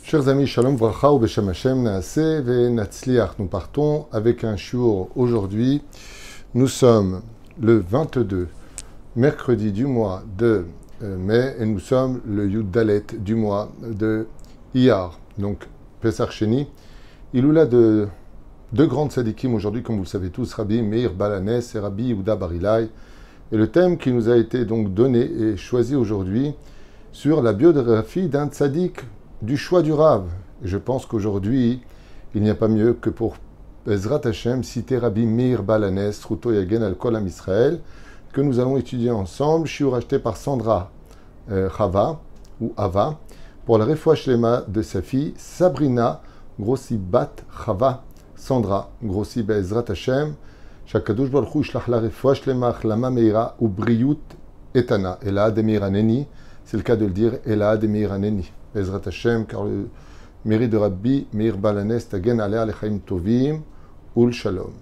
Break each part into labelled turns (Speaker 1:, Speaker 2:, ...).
Speaker 1: Chers amis, Shalom Vracha ou Beshem Hashem Naaseh ve Natzliach. Nous partons avec un shiur aujourd'hui. Nous sommes le 22 mercredi du mois de mai et nous sommes le Yud Dalet du mois de Iyar, donc Pesach Sheni. Il y a deux grandes sadikim aujourd'hui, comme vous le savez tous, Rabbi Meir Baal HaNes et Rabbi Yehuda Bar Ilai. Et le thème qui nous a été donc donné et choisi aujourd'hui sur la biographie d'un tzadik du choix du Rav. Et je pense qu'aujourd'hui, il n'y a pas mieux que pour Bezrat Hashem citer Rabbi Meir Baal HaNes, Ruto Yagen al Kol Am Israël, que nous allons étudier ensemble, shiur acheté par Sandra Chava, ou Ava, pour la refoua shlema de sa fille Sabrina, grossi bat Chava, Sandra, grossi Bezrat Hashem, Shakadosh Baruch Hu shlach la refoua shlema achlama meira ou briyut etana, Ela de Meir Haneni, c'est le cas de le dire, Ela de Meir Haneni. Bezrat Hashem, car le mérite de Rabbi Meir Baal HaNes tagen alea lechaim tovim ul shalom.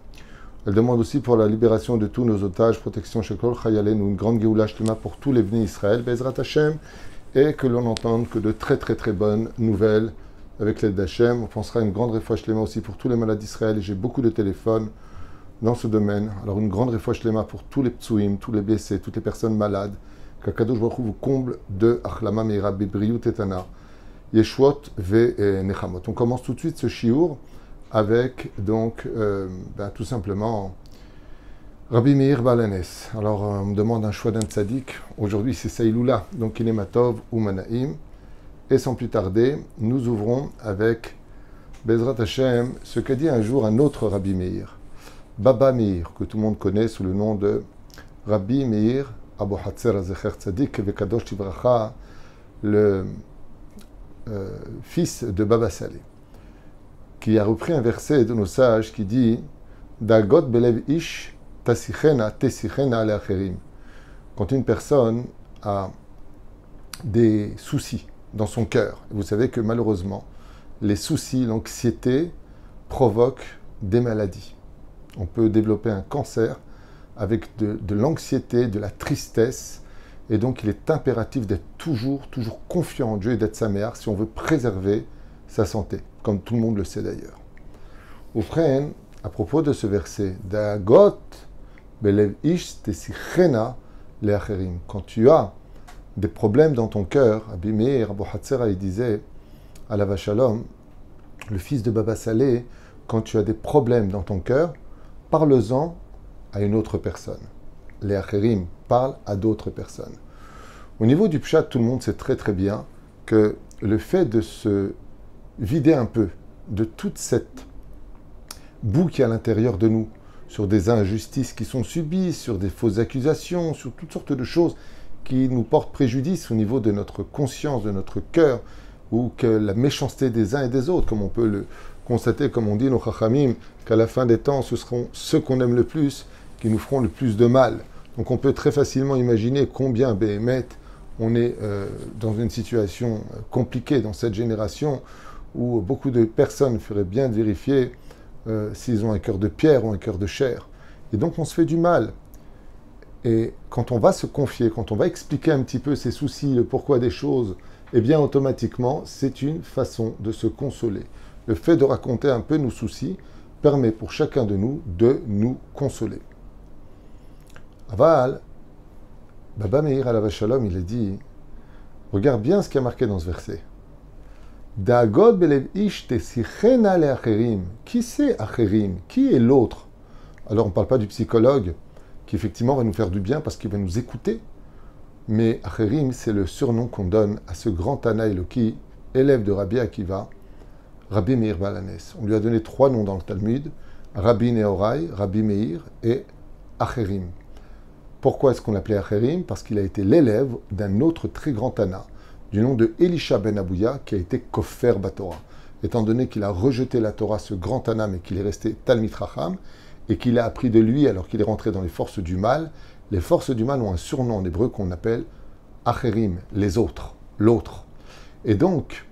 Speaker 1: Elle demande aussi pour la libération de tous nos otages, protection shekol chayalen, ou une grande geoula shlema pour tous les venus Israël, Bezrat Hashem, et que l'on n'entende que de très très très bonnes nouvelles avec l'aide d'Hashem. On pensera à une grande refoua shlema aussi pour tous les malades d'Israël, et j'ai beaucoup de téléphones dans ce domaine. Alors une grande refoua shlema pour tous les ptsuim, tous les blessés, toutes les personnes malades, qu'Akadosh Baruch Hu vous comble de achlama meira bebriyut etana. Yeshuot ve Nechamot. On commence tout de suite ce shiur avec donc tout simplement Rabbi Meir Baal HaNes. Alors on me demande un choix d'un tzaddik. Aujourd'hui c'est Saïloula, donc il est Matov ou Manaim. Et sans plus tarder, nous ouvrons avec Bezrat Hashem ce qu'a dit un jour un autre Rabbi Meir, Baba Meir, que tout le monde connaît sous le nom de Rabbi Meir Abu Hatzer Zecher Tzadik Vekadosh Tivracha, le fils de Baba Saleh, qui a repris un verset de nos sages qui dit Dagot belev ish tasichena tesichena leacherim. Quand une personne a des soucis dans son cœur, vous savez que malheureusement, les soucis, l'anxiété provoquent des maladies. On peut développer un cancer avec de l'anxiété, de la tristesse. Et donc, il est impératif d'être toujours confiant en Dieu et d'être sa mère si on veut préserver sa santé, comme tout le monde le sait d'ailleurs. Oufren, à propos de ce verset, Dagot belev ish tesichena leacherim. Quand tu as des problèmes dans ton cœur, Rabbi Meir Abu Hatzera, il disait à la Shalom, le fils de Baba Saleh, quand tu as des problèmes dans ton cœur, parle-en à une autre personne. Les acherim parlent à d'autres personnes. Au niveau du pshat, tout le monde sait très très bien que le fait de se vider un peu de toute cette boue qui est à l'intérieur de nous, sur des injustices qui sont subies, sur des fausses accusations, sur toutes sortes de choses qui nous portent préjudice au niveau de notre conscience, de notre cœur, ou que la méchanceté des uns et des autres, comme on peut le constater, comme on dit nos chachamim, qu'à la fin des temps, ce seront ceux qu'on aime le plus qui nous feront le plus de mal. Donc on peut très facilement imaginer combien, Béhémet, on est dans une situation compliquée dans cette génération où beaucoup de personnes feraient bien de vérifier s'ils ont un cœur de pierre ou un cœur de chair. Et donc on se fait du mal. Et quand on va se confier, quand on va expliquer un petit peu ses soucis, le pourquoi des choses, eh bien automatiquement, c'est une façon de se consoler. Le fait de raconter un peu nos soucis permet pour chacun de nous consoler. Aval, Baba Meir alav shalom, il a dit, regarde bien ce qui est marqué dans ce verset. Dagod belev ish tesichena leacherim. Qui c'est acherim? Qui est l'autre? Alors on ne parle pas du psychologue qui effectivement va nous faire du bien parce qu'il va nous écouter, mais acherim, c'est le surnom qu'on donne à ce grand Tana Eloki, élève de Rabbi Akiva, Rabbi Meir Baal HaNes. On lui a donné 3 noms dans le Talmud, Rabbi Nehorai, Rabbi Meir et Acherim. Pourquoi est-ce qu'on l'appelait Acherim? Parce qu'il a été l'élève d'un autre très grand Tana, du nom de Elisha ben Abouya, qui a été Kofer Batorah. Étant donné qu'il a rejeté la Torah, ce grand Tana, mais qu'il est resté Talmid Chacham, et qu'il a appris de lui alors qu'il est rentré dans les forces du mal, les forces du mal ont un surnom en hébreu qu'on appelle Acherim, les autres, l'autre. Et donc,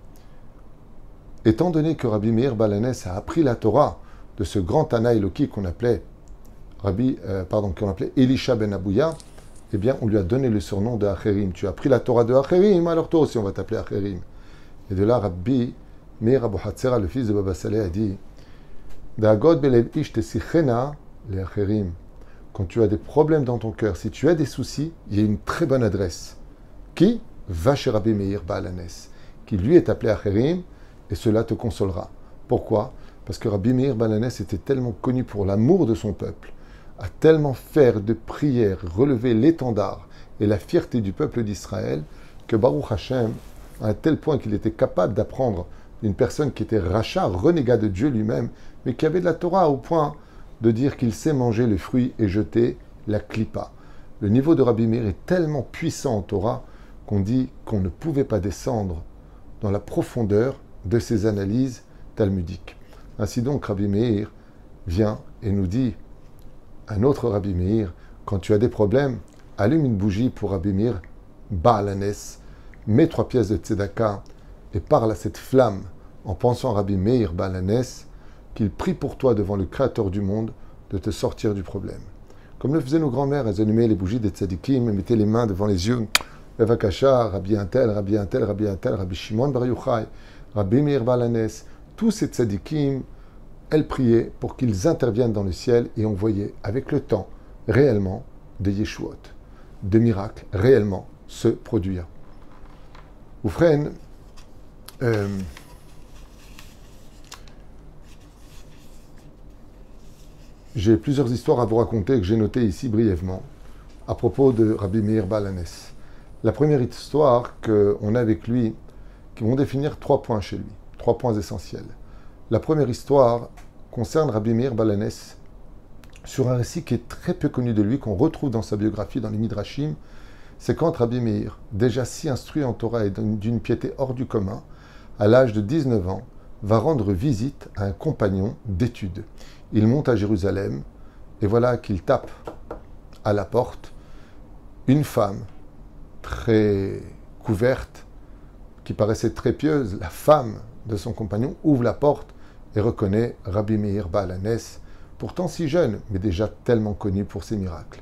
Speaker 1: étant donné que Rabbi Meir Baal HaNes a appris la Torah de ce grand Tana Eloki qu'on appelait Elisha ben Abouya, eh bien, on lui a donné le surnom de Acherim. Tu as pris la Torah de Acherim, alors toi aussi on va t'appeler Acherim. Et de là, Rabbi Meir Abu Hatzera, le fils de Baba Saleh, a dit Da'agod belev ish tesichena le'acherim. Quand tu as des problèmes dans ton cœur, si tu as des soucis, il y a une très bonne adresse. Qui va chez Rabbi Meir Baal Hanes, qui lui est appelé Acherim, et cela te consolera. Pourquoi? Parce que Rabbi Meir Baal Hanes était tellement connu pour l'amour de son peuple, a tellement fait de prières, relever l'étendard et la fierté du peuple d'Israël, que Baruch Hashem, à un tel point qu'il était capable d'apprendre d'une personne qui était rachat, renégat de Dieu lui-même, mais qui avait de la Torah au point de dire qu'il sait manger les fruits et jeter la clipa. Le niveau de Rabbi Meir est tellement puissant en Torah qu'on dit qu'on ne pouvait pas descendre dans la profondeur de ses analyses talmudiques. Ainsi donc, Rabbi Meir vient et nous dit, un autre Rabbi Meir, quand tu as des problèmes, allume une bougie pour Rabbi Meir Baal Hanes, mets 3 pièces de tzedaka et parle à cette flamme en pensant à Rabbi Meir Baal Hanes, qu'il prie pour toi devant le Créateur du monde de te sortir du problème. Comme le faisaient nos grands-mères, elles allumaient les bougies des tzadikim et mettaient les mains devant les yeux. Bevakasha, Rabbi Antel, Rabbi Antel, Rabbi Antel, Rabbi Shimon Bar Yochai, Rabbi Meir Baal Hanes, tous ces tzadikim, elles priaient pour qu'ils interviennent dans le ciel et on voyait avec le temps réellement des yeshuot, des miracles réellement se produire. Oufren, j'ai plusieurs histoires à vous raconter que j'ai notées ici brièvement à propos de Rabbi Meir Baal Hanes. La première histoire qu'on a avec lui, qui vont définir 3 points chez lui, 3 points essentiels. La première histoire concerne Rabbi Meir Baal Hanes sur un récit qui est très peu connu de lui, qu'on retrouve dans sa biographie, dans les Midrashim. C'est quand Rabbi Meir, déjà si instruit en Torah et d'une piété hors du commun, à l'âge de 19 ans, va rendre visite à un compagnon d'études. Il monte à Jérusalem et voilà qu'il tape à la porte. Une femme très couverte, qui paraissait très pieuse, la femme de son compagnon, ouvre la porte et reconnaît Rabbi Meir Baal Hanes, pourtant si jeune, mais déjà tellement connu pour ses miracles.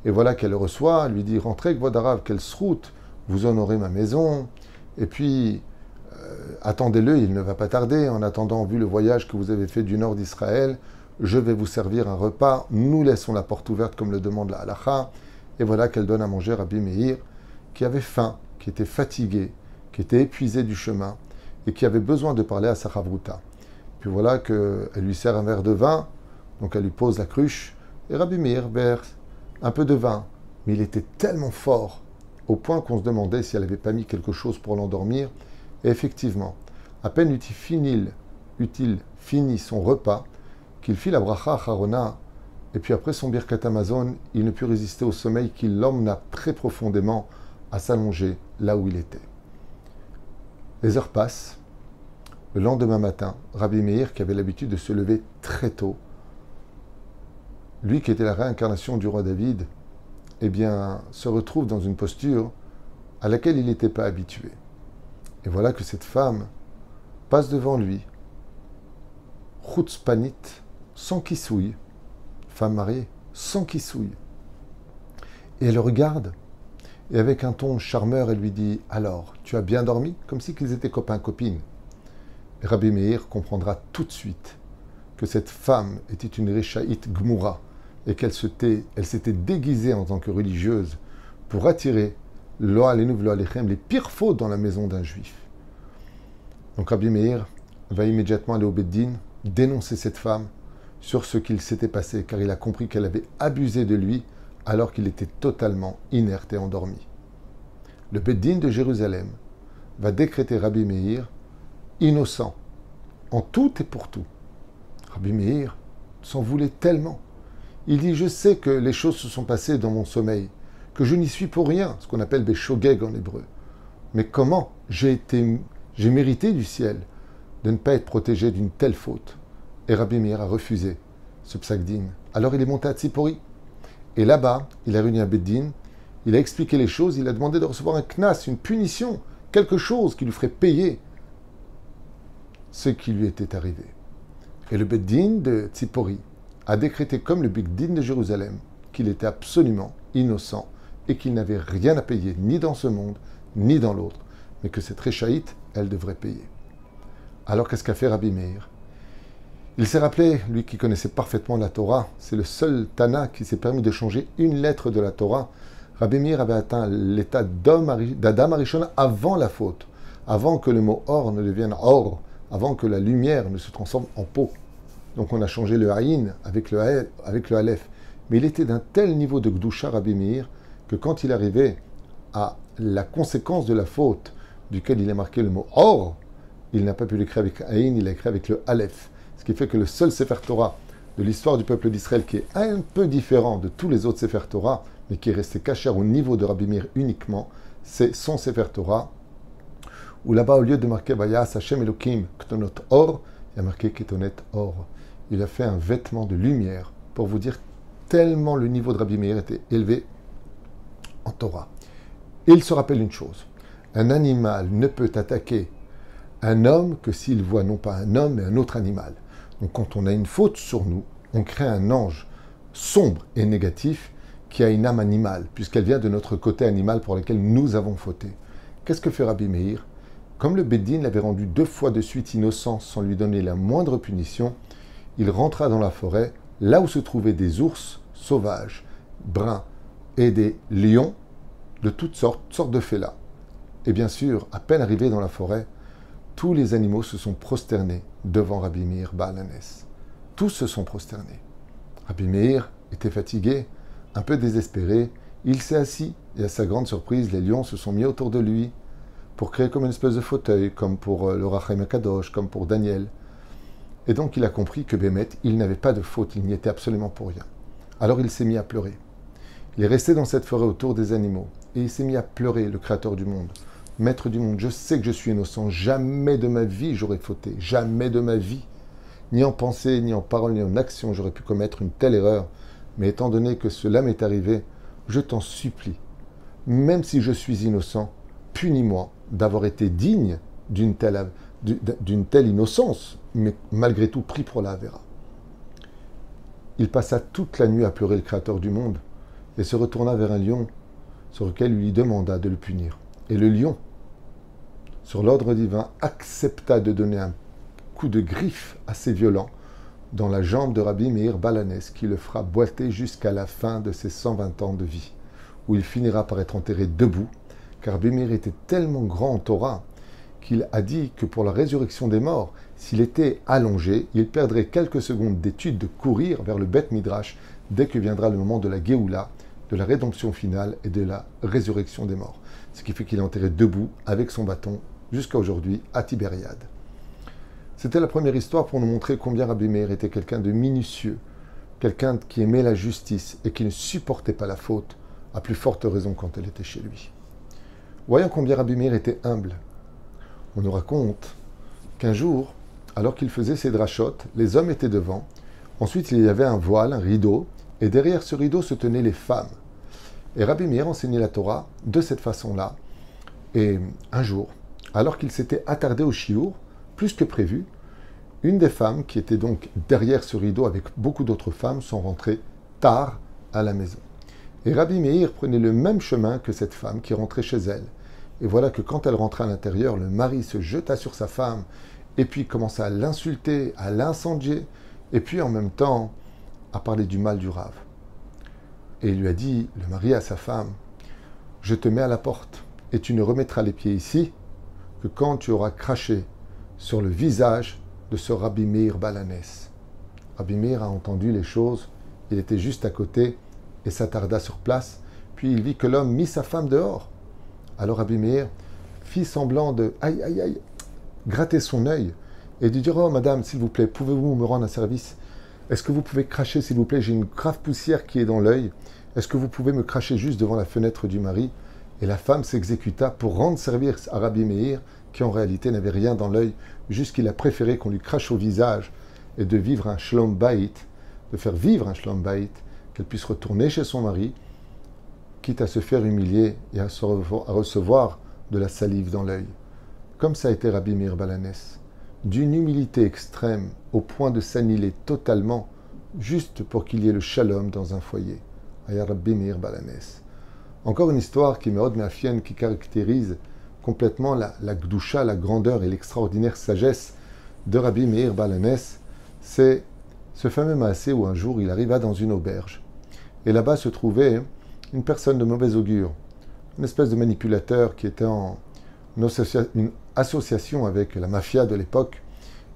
Speaker 1: Et voilà qu'elle le reçoit, lui dit « Rentrez, Kvod Harav, quelle sroute, vous honorez ma maison, et puis attendez-le, il ne va pas tarder, en attendant, vu le voyage que vous avez fait du nord d'Israël, je vais vous servir un repas, nous laissons la porte ouverte comme le demande la halacha. » Et voilà qu'elle donne à manger Rabbi Meir, qui avait faim, qui était fatigué, qui était épuisé du chemin, et qui avait besoin de parler à sa chavruta. Puis voilà qu'elle lui sert un verre de vin, donc elle lui pose la cruche, et Rabbi Meir verse un peu de vin, mais il était tellement fort, au point qu'on se demandait si elle n'avait pas mis quelque chose pour l'endormir, et effectivement, à peine eut-il fini son repas, qu'il fit la bracha acharona, et puis après son birkat Hamazon, il ne put résister au sommeil qui l'emmena très profondément à s'allonger là où il était. Les heures passent. Le lendemain matin, Rabbi Meir, qui avait l'habitude de se lever très tôt, lui qui était la réincarnation du roi David, eh bien, se retrouve dans une posture à laquelle il n'était pas habitué. Et voilà que cette femme passe devant lui, chutzpanit, sans kissouille, femme mariée, sans kissouille. Et elle le regarde, et avec un ton charmeur, elle lui dit « Alors, tu as bien dormi ?» Comme si qu'ils étaient copains-copines. Et Rabbi Meir comprendra tout de suite que cette femme était une Réchaïte Gmoura, et qu'elle s'était déguisée en tant que religieuse pour attirer les pires fautes dans la maison d'un juif. Donc Rabbi Meir va immédiatement aller au Beddin, dénoncer cette femme sur ce qu'il s'était passé, car il a compris qu'elle avait abusé de lui alors qu'il était totalement inerte et endormi. Le Beddin de Jérusalem va décréter Rabbi Meir innocent, en tout et pour tout. Rabbi Meir s'en voulait tellement. Il dit « Je sais que les choses se sont passées dans mon sommeil, que je n'y suis pour rien, ce qu'on appelle Beshogeg en hébreu. Mais comment j'ai mérité du ciel de ne pas être protégé d'une telle faute ?» Et Rabbi Meir a refusé ce psakdin. Alors il est monté à Tzipori. Et là-bas, il a réuni un Beddin, il a expliqué les choses, il a demandé de recevoir un knas, une punition, quelque chose qui lui ferait payer ce qui lui était arrivé. Et le Beddin de Tzipori a décrété comme le Beddin de Jérusalem qu'il était absolument innocent et qu'il n'avait rien à payer, ni dans ce monde, ni dans l'autre, mais que cette réchaïte, elle devrait payer. Alors qu'est-ce qu'a fait Rabbi Meir? Il s'est rappelé, lui qui connaissait parfaitement la Torah, c'est le seul Tana qui s'est permis de changer une lettre de la Torah. Rabbi Meir avait atteint l'état d'Adam Arishon avant la faute, avant que le mot or ne devienne or, avant que la lumière ne se transforme en peau. Donc on a changé le Aïn avec le Aleph. Mais il était d'un tel niveau de Gdusha, Rabbi Meir, que quand il arrivait à la conséquence de la faute, duquel il a marqué le mot or, il n'a pas pu l'écrire avec Aïn, il l'a écrit avec le Aleph. Ce qui fait que le seul Sefer Torah de l'histoire du peuple d'Israël, qui est un peu différent de tous les autres Sefer Torah, mais qui est resté caché au niveau de Rabbi Meir uniquement, c'est son Sefer Torah, où là-bas, au lieu de marquer Vayas Hashem Elokim Ktonot Or, il a marqué Ketonet Or. Il a fait un vêtement de lumière pour vous dire tellement le niveau de Rabbi Meir était élevé en Torah. Et il se rappelle une chose, un animal ne peut attaquer un homme que s'il voit non pas un homme, mais un autre animal. Donc quand on a une faute sur nous, on crée un ange sombre et négatif qui a une âme animale, puisqu'elle vient de notre côté animal pour lequel nous avons fauté. Qu'est-ce que fait Rabbi Meir? Comme le Bédine l'avait rendu 2 fois de suite innocent sans lui donner la moindre punition, il rentra dans la forêt, là où se trouvaient des ours sauvages, bruns, et des lions de toutes sortes de félins. Et bien sûr, à peine arrivé dans la forêt, tous les animaux se sont prosternés devant Rabbi Meir Baal HaNes. Tous se sont prosternés. Rabbi Meir était fatigué, un peu désespéré. Il s'est assis et à sa grande surprise, les lions se sont mis autour de lui pour créer comme une espèce de fauteuil, comme pour le Rachaim HaKadosh, comme pour Daniel. Et donc il a compris que Bémet, il n'avait pas de faute, il n'y était absolument pour rien. Alors il s'est mis à pleurer. Il est resté dans cette forêt autour des animaux et il s'est mis à pleurer, le Créateur du monde. Maître du monde, je sais que je suis innocent, jamais de ma vie j'aurais fauté, jamais de ma vie, ni en pensée, ni en parole, ni en action, j'aurais pu commettre une telle erreur. Mais étant donné que cela m'est arrivé, je t'en supplie, même si je suis innocent, punis-moi d'avoir été digne d'une telle innocence, mais malgré tout pris pour la Avera. Il passa toute la nuit à pleurer le Créateur du monde et se retourna vers un lion sur lequel il lui demanda de le punir. Et le lion, sur l'ordre divin, accepta de donner un coup de griffe assez violent dans la jambe de Rabbi Meir Baal HaNes, qui le fera boiter jusqu'à la fin de ses 120 ans de vie, où il finira par être enterré debout, car Rabbi Meir était tellement grand en Torah qu'il a dit que pour la résurrection des morts, s'il était allongé, il perdrait quelques secondes d'étude de courir vers le Beth Midrash dès que viendra le moment de la Géoula, de la rédemption finale et de la résurrection des morts. Ce qui fait qu'il est enterré debout avec son bâton jusqu'à aujourd'hui à Tibériade. C'était la première histoire pour nous montrer combien Rabbi Meir était quelqu'un de minutieux, quelqu'un qui aimait la justice et qui ne supportait pas la faute, à plus forte raison quand elle était chez lui. Voyons combien Rabbi Meir était humble. On nous raconte qu'un jour, alors qu'il faisait ses drachotes, les hommes étaient devant, ensuite il y avait un voile, un rideau, et derrière ce rideau se tenaient les femmes. Et Rabbi Meir enseignait la Torah de cette façon-là. Et un jour, alors qu'il s'était attardé au chiour, plus que prévu, une des femmes qui était donc derrière ce rideau avec beaucoup d'autres femmes sont rentrées tard à la maison. Et Rabbi Meir prenait le même chemin que cette femme qui rentrait chez elle. Et voilà que quand elle rentrait à l'intérieur, le mari se jeta sur sa femme et puis commença à l'insulter, à l'incendier, et puis en même temps à parler du mal du Rav. Et il lui a dit, le mari à sa femme, « Je te mets à la porte et tu ne remettras les pieds ici que quand tu auras craché sur le visage de ce Rabbi Meir Baal HaNes. » Rabbi Meir a entendu les choses, il était juste à côté et s'attarda sur place, puis il vit que l'homme mit sa femme dehors. Alors Rabbi Meir fit semblant de aïe aïe aïe gratter son œil et de dire, « Oh madame, s'il vous plaît, pouvez-vous me rendre un service? Est-ce que vous pouvez cracher, s'il vous plaît? J'ai une grave poussière qui est dans l'œil. Est-ce que vous pouvez me cracher juste devant la fenêtre du mari ?» Et la femme s'exécuta pour rendre service à Rabbi Meir, qui en réalité n'avait rien dans l'œil, juste qu'il a préféré qu'on lui crache au visage et de vivre un shlom bayit, de faire vivre un shlom bayit, qu'elle puisse retourner chez son mari, quitte à se faire humilier et à recevoir de la salive dans l'œil. Comme ça a été Rabbi Meir Baal HaNes, d'une humilité extrême au point de s'annihiler totalement, juste pour qu'il y ait le shalom dans un foyer. Aya Rabbi Meir Baal HaNes. Encore une histoire qui qui caractérise complètement la gdusha, la grandeur et l'extraordinaire sagesse de Rabbi Meir Baal HaNes, c'est ce fameux maasé où un jour il arriva dans une auberge. Et là-bas se trouvait une personne de mauvais augure, une espèce de manipulateur qui était en une association avec la mafia de l'époque.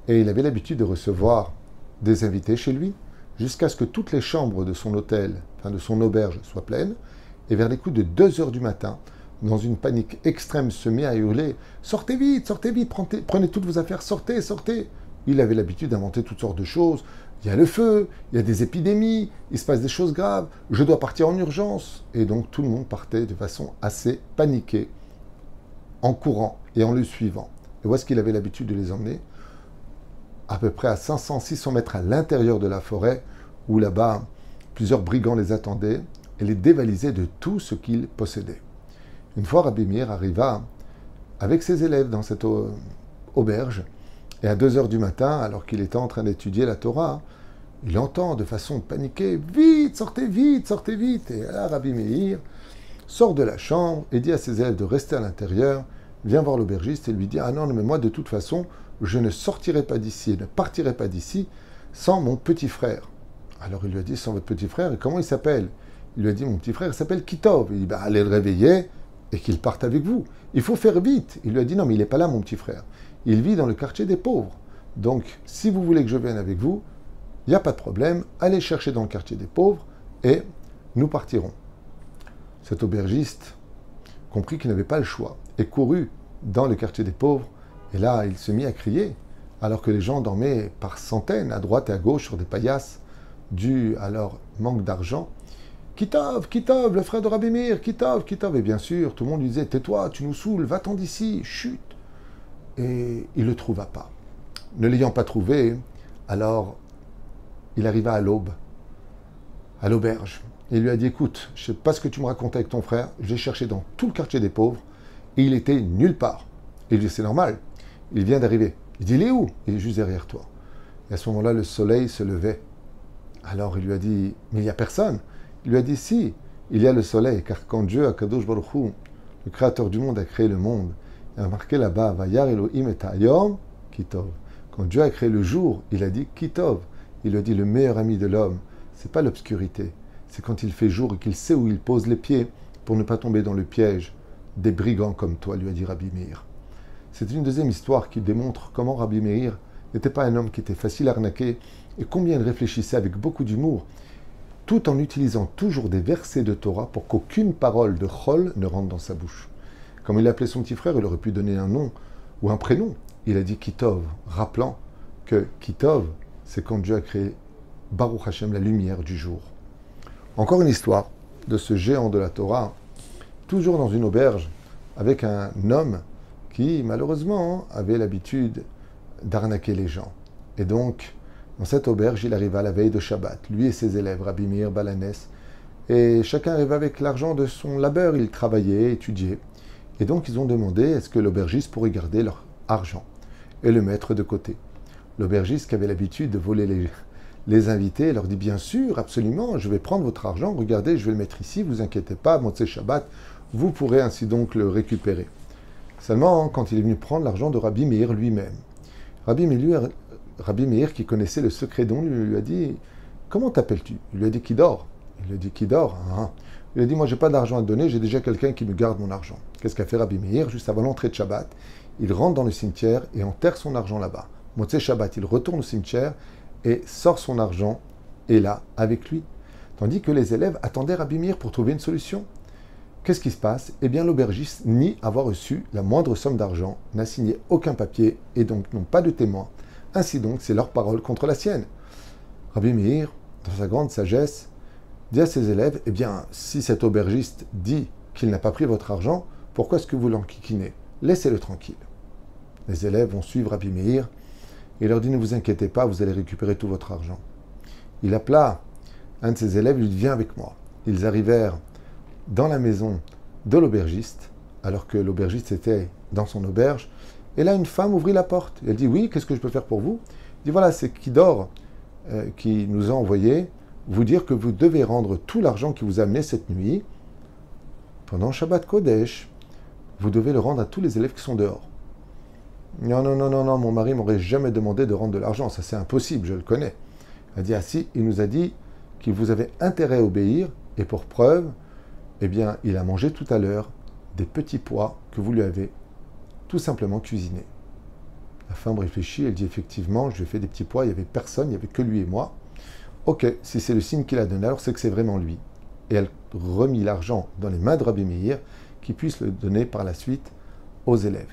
Speaker 1: Et il avait l'habitude de recevoir des invités chez lui, jusqu'à ce que toutes les chambres de son hôtel, enfin de son auberge, soient pleines. Et vers les coups de 2 heures du matin, dans une panique extrême, se mit à hurler « Sortez vite, prenez toutes vos affaires, sortez, sortez !» Il avait l'habitude d'inventer toutes sortes de choses. Il y a le feu, il y a des épidémies, il se passe des choses graves, je dois partir en urgence. Et donc tout le monde partait de façon assez paniquée, en courant et en le suivant. Et où est-ce qu'il avait l'habitude de les emmener? À peu près à 500-600 mètres à l'intérieur de la forêt, où là-bas, plusieurs brigands les attendaient et les dévalisaient de tout ce qu'ils possédaient. Une fois, Rabbi Meir arriva avec ses élèves dans cette auberge, et à 2 heures du matin, alors qu'il était en train d'étudier la Torah, il entend de façon paniquée « Vite, sortez vite, sortez vite !» Et là, Rabbi Meir sort de la chambre et dit à ses élèves de rester à l'intérieur, vient voir l'aubergiste et lui dit « Ah non, mais moi, de toute façon, je ne sortirai pas d'ici et ne partirai pas d'ici sans mon petit frère. » Alors il lui a dit « Sans votre petit frère, et comment il s'appelle ?» Il lui a dit « Mon petit frère, il s'appelle Kitov. » Il dit « Allez le réveiller et qu'il parte avec vous. Il faut faire vite. » Il lui a dit « Non, mais il n'est pas là, mon petit frère. Il vit dans le quartier des pauvres. Donc, si vous voulez que je vienne avec vous, il n'y a pas de problème. Allez chercher dans le quartier des pauvres et nous partirons. » Cet aubergiste comprit qu'il n'avait pas le choix et courut dans le quartier des pauvres. Et là, il se mit à crier, alors que les gens dormaient par centaines, à droite et à gauche, sur des paillasses, dû à leur manque d'argent. « Kitov, Kitov, le frère de Rabbi Meir, Kitov, Kitov !» Et bien sûr, tout le monde lui disait « Tais-toi, tu nous saoules, va-t'en d'ici, chut !» Et il ne le trouva pas. Ne l'ayant pas trouvé, alors il arriva à l'aube, à l'auberge. Et il lui a dit « Écoute, je ne sais pas ce que tu me racontais avec ton frère, j'ai cherché dans tout le quartier des pauvres, et il était nulle part. » Et il dit « C'est normal. Il vient d'arriver. » Il dit « Il est où ?» Il est juste derrière toi. Et à ce moment-là, le soleil se levait. Alors il lui a dit « Mais il n'y a personne. » Il lui a dit « Si, il y a le soleil, car quand Dieu, Akadosh Baruch Hu, le créateur du monde, a créé le monde, il a marqué là-bas « Vayar Elohim et hayom Kitov ». Quand Dieu a créé le jour, il a dit « Kitov ». Il a dit « Le meilleur ami de l'homme, c'est pas l'obscurité. C'est quand il fait jour et qu'il sait où il pose les pieds pour ne pas tomber dans le piège des brigands comme toi », lui a dit Rabbi Meir. C'est une deuxième histoire qui démontre comment Rabbi Meir n'était pas un homme qui était facile à arnaquer et combien il réfléchissait avec beaucoup d'humour, tout en utilisant toujours des versets de Torah pour qu'aucune parole de Chol ne rentre dans sa bouche. Comme il appelait son petit frère, il aurait pu donner un nom ou un prénom. Il a dit Kitov, rappelant que Kitov, c'est quand Dieu a créé Baruch Hashem, la lumière du jour. Encore une histoire de ce géant de la Torah, toujours dans une auberge, avec un homme qui, malheureusement, avait l'habitude d'arnaquer les gens. Et donc, dans cette auberge, il arriva la veille de Shabbat, lui et ses élèves, Rabbi Meir Baal HaNes, et chacun arrivait avec l'argent de son labeur, il travaillait, étudiait. Et donc, ils ont demandé, est-ce que l'aubergiste pourrait garder leur argent et le mettre de côté. L'aubergiste, qui avait l'habitude de voler les invités, leur dit, bien sûr, absolument, je vais prendre votre argent, regardez, je vais le mettre ici, vous inquiétez pas, Motzei Shabbat, vous pourrez ainsi donc le récupérer. Seulement, quand il est venu prendre l'argent de Rabbi Meir lui-même, Rabbi Meir, qui connaissait le secret don, lui a dit « Comment t'appelles-tu » Il lui a dit « Qui dort ?» Il lui a dit « Qui dort ?» Il lui a dit « Moi, j'ai pas d'argent à te donner, j'ai déjà quelqu'un qui me garde mon argent. » Qu'est-ce qu'a fait Rabbi Meir? Juste avant l'entrée de Shabbat, il rentre dans le cimetière et enterre son argent là-bas. Motzei Shabbat, il retourne au cimetière et sort son argent, et là, avec lui. Tandis que les élèves attendaient Rabbi Meir pour trouver une solution. Qu'est-ce qui se passe? Eh bien, l'aubergiste nie avoir reçu la moindre somme d'argent, n'a signé aucun papier et donc n'ont pas de témoin. Ainsi donc, c'est leur parole contre la sienne. Rabbi Meir, dans sa grande sagesse, dit à ses élèves, eh bien, si cet aubergiste dit qu'il n'a pas pris votre argent, pourquoi est-ce que vous l'enquiquinez? Laissez-le tranquille. Les élèves vont suivre Rabbi Meir et leur dit, ne vous inquiétez pas, vous allez récupérer tout votre argent. Il appela un de ses élèves, il lui dit, viens avec moi. Ils arrivèrent dans la maison de l'aubergiste, alors que l'aubergiste était dans son auberge. Et là, une femme ouvrit la porte. Elle dit, oui, qu'est-ce que je peux faire pour vous? Il dit, voilà, c'est Kidor qui nous a envoyé vous dire que vous devez rendre tout l'argent qui vous a amené cette nuit. Pendant Shabbat Kodesh, vous devez le rendre à tous les élèves qui sont dehors. Non, non, non, non, non, mon mari m'aurait jamais demandé de rendre de l'argent, ça c'est impossible, je le connais. Elle a dit, ah si, il nous a dit qu'il vous avait intérêt à obéir, et pour preuve, eh bien, il a mangé tout à l'heure des petits pois que vous lui avez tout simplement cuisinés. La femme réfléchit, elle dit, effectivement, je lui ai fait des petits pois, il n'y avait personne, il n'y avait que lui et moi. Ok, si c'est le signe qu'il a donné, alors c'est que c'est vraiment lui. Et elle remit l'argent dans les mains de Rabbi Meir, qui puisse le donner par la suite aux élèves.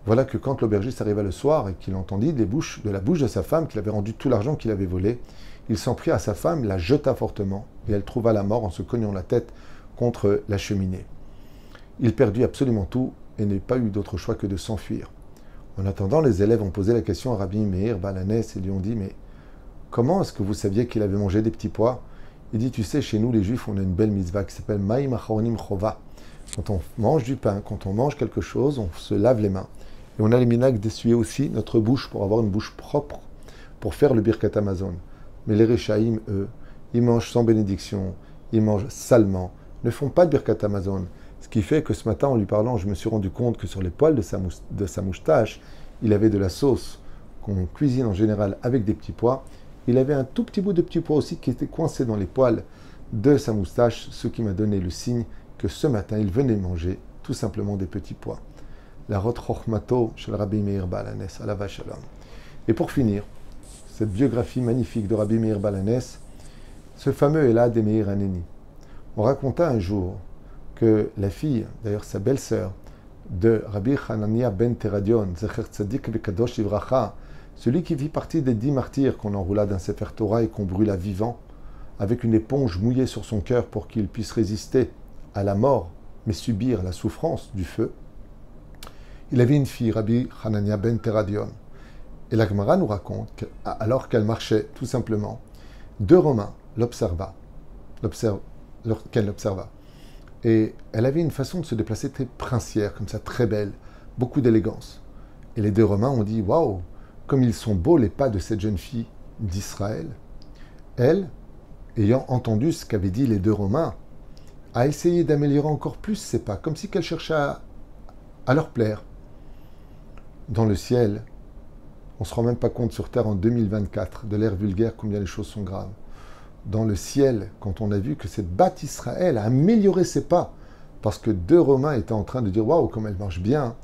Speaker 1: Voilà que quand l'aubergiste arriva le soir et qu'il entendit de la bouche de sa femme qu'il avait rendu tout l'argent qu'il avait volé, il s'en prit à sa femme, la jeta fortement, et elle trouva la mort en se cognant la tête contre la cheminée. Il perdit absolument tout et n'eut pas eu d'autre choix que de s'enfuir. En attendant, les élèves ont posé la question à Rabbi Meir Baal HaNes et lui ont dit, mais comment est-ce que vous saviez qu'il avait mangé des petits pois? Il dit, tu sais, chez nous les juifs, on a une belle mitzvah qui s'appelle Maïm Acharonim Chova. Quand on mange du pain, quand on mange quelque chose, on se lave les mains. Et on a les minhag d'essuyer aussi notre bouche pour avoir une bouche propre, pour faire le Birkat Hamazon. Mais les Réchaïm, eux, ils mangent sans bénédiction, ils mangent salement, ne font pas de Birkat Hamazon. Ce qui fait que ce matin, en lui parlant, je me suis rendu compte que sur les poils de sa moustache, il avait de la sauce qu'on cuisine en général avec des petits pois. Il avait un tout petit bout de petits pois aussi qui était coincé dans les poils de sa moustache, ce qui m'a donné le signe que ce matin, il venait manger tout simplement des petits pois. La Rot Chochmato chez le Rabbi Meir Baal HaNes, Alav Shalom. Et pour finir, cette biographie magnifique de Rabbi Meir Baal HaNes, ce fameux Elad et Meir Haneni. On raconta un jour que la fille, d'ailleurs sa belle-sœur, de Rabbi Hanania ben Teradion, Zecher Tzadik Vekadosh Ivracha, celui qui fit partie des 10 martyrs qu'on enroula d'un Sefer Torah et qu'on brûla vivant, avec une éponge mouillée sur son cœur pour qu'il puisse résister à la mort, mais subir la souffrance du feu. Il avait une fille, Rabbi Hanania ben Teradion. Et la Gemara nous raconte qu'alors qu'elle marchait, tout simplement, 2 Romains qu'elle l'observa. Et elle avait une façon de se déplacer très princière, comme ça, très belle, beaucoup d'élégance. Et les 2 Romains ont dit, waouh, comme ils sont beaux les pas de cette jeune fille d'Israël. Elle, ayant entendu ce qu'avaient dit les 2 Romains, a essayé d'améliorer encore plus ses pas, comme si qu'elle cherchait à leur plaire. Dans le ciel, on ne se rend même pas compte sur Terre en 2024, de l'ère vulgaire, combien les choses sont graves. Dans le ciel, quand on a vu que cette Bat Israël a amélioré ses pas, parce que 2 Romains étaient en train de dire « Waouh, comme elle marche bien !»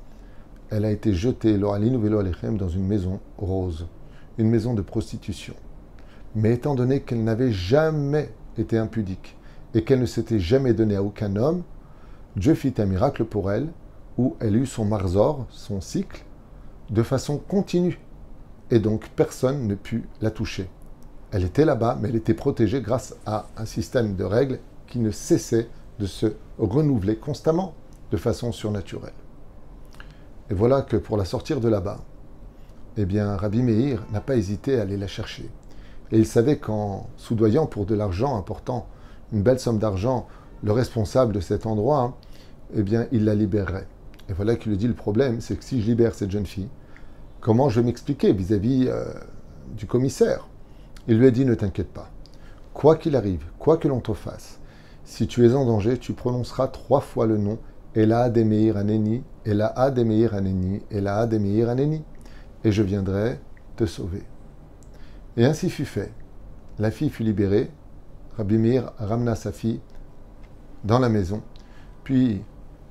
Speaker 1: Elle a été jetée, lo alinu velo alechem, dans une maison rose, une maison de prostitution. Mais étant donné qu'elle n'avait jamais été impudique et qu'elle ne s'était jamais donnée à aucun homme, Dieu fit un miracle pour elle, où elle eut son marzor, son cycle, de façon continue. Et donc personne ne put la toucher. Elle était là-bas, mais elle était protégée grâce à un système de règles qui ne cessait de se renouveler constamment de façon surnaturelle. Et voilà que pour la sortir de là-bas, eh bien, Rabbi Meir n'a pas hésité à aller la chercher. Et il savait qu'en soudoyant pour de l'argent important, une belle somme d'argent, le responsable de cet endroit, eh bien, il la libérerait. Et voilà qu'il lui dit, le problème, c'est que si je libère cette jeune fille, comment je vais m'expliquer vis-à-vis du commissaire? Il lui a dit, ne t'inquiète pas. Quoi qu'il arrive, quoi que l'on te fasse, si tu es en danger, tu prononceras 3 fois le nom Elad et Meir Haneni, Elad et Meir Haneni, Elad et Meir Haneni, et je viendrai te sauver. Et ainsi fut fait. La fille fut libérée. Rabbi Meir ramena sa fille dans la maison. Puis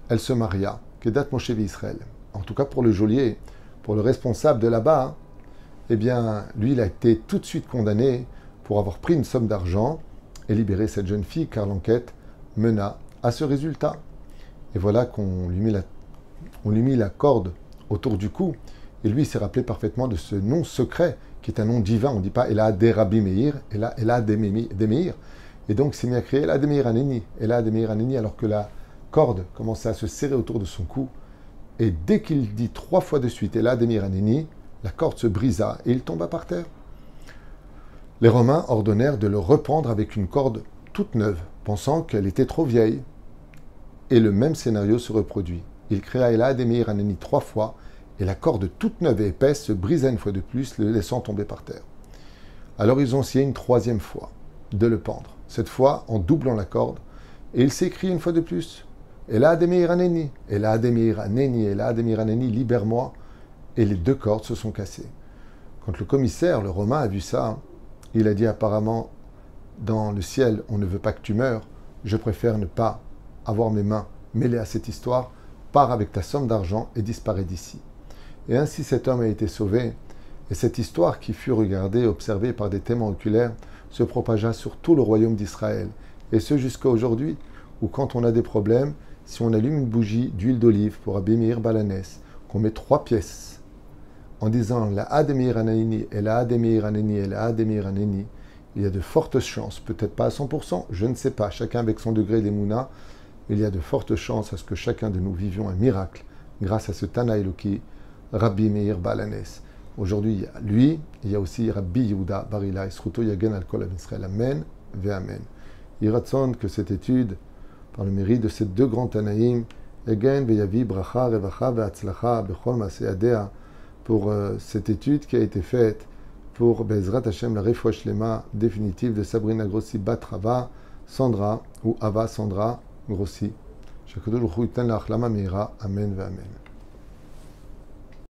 Speaker 1: elle se maria. Kedat Moshe Israël. En tout cas pour le geôlier, pour le responsable de là-bas, eh bien, lui, il a été tout de suite condamné pour avoir pris une somme d'argent et libéré cette jeune fille, car l'enquête mena à ce résultat. Et voilà qu'on lui mit la corde autour du cou, et lui, il s'est rappelé parfaitement de ce nom secret, qui est un nom divin. On ne dit pas « Elad de Rabbi Meir »,« Elad de Meir ». Et donc, il s'est mis à crier « Elad de Meir Haneni »,« Elad de Meir Haneni », alors que la corde commençait à se serrer autour de son cou. Et dès qu'il dit 3 fois de suite « Elad de Meir Haneni », la corde se brisa et il tomba par terre. Les Romains ordonnèrent de le reprendre avec une corde toute neuve, pensant qu'elle était trop vieille. Et le même scénario se reproduit. Il cria Elad et Meir Haneni 3 fois, et la corde toute neuve et épaisse se brisa une fois de plus, le laissant tomber par terre. Alors ils ont essayé une 3e fois de le pendre, cette fois en doublant la corde, et il s'écrie une fois de plus Elad et Meir Haneni, Elad et Meir Haneni, Elad et Meir Haneni, libère-moi. et les 2 cordes se sont cassées. Quand le commissaire, le Romain, a vu ça, il a dit apparemment, dans le ciel, on ne veut pas que tu meurs, je préfère ne pas avoir mes mains mêlées à cette histoire, pars avec ta somme d'argent et disparais d'ici. Et ainsi cet homme a été sauvé, et cette histoire qui fut regardée, observée par des témoins oculaires, se propagea sur tout le royaume d'Israël, et ce jusqu'à aujourd'hui, où quand on a des problèmes, si on allume une bougie d'huile d'olive pour Rabbi Meir Balanès, qu'on met 3 pièces, en disant la Ademir Anani et la Ademir Anani et la Ademir Anani, il y a de fortes chances, peut-être pas à 100%, je ne sais pas, chacun avec son degré d'Emouna, il y a de fortes chances à ce que chacun de nous vivions un miracle grâce à ce Tana Eloki, Rabbi Meir Balanès. Aujourd'hui, il y a lui, il y a aussi Rabbi Yehuda Barila, Isruto Yagen Al-Kol Israël. Amen, ve Amen. Il raconte que cette étude, par le mérite de ces 2 grands Tanaïm, Yagen ve Yavi Bracha, Revacha ve Atzlacha, Bechol Maseadea, pour cette étude qui a été faite pour Bezrat Hashem, la Refoua Shlema définitive de Sabrina Grossi Batrava, Sandra, ou Ava Sandra Grossi. Shakadosh Baruch Hu yitan la achlama meira. Amen ve Amen.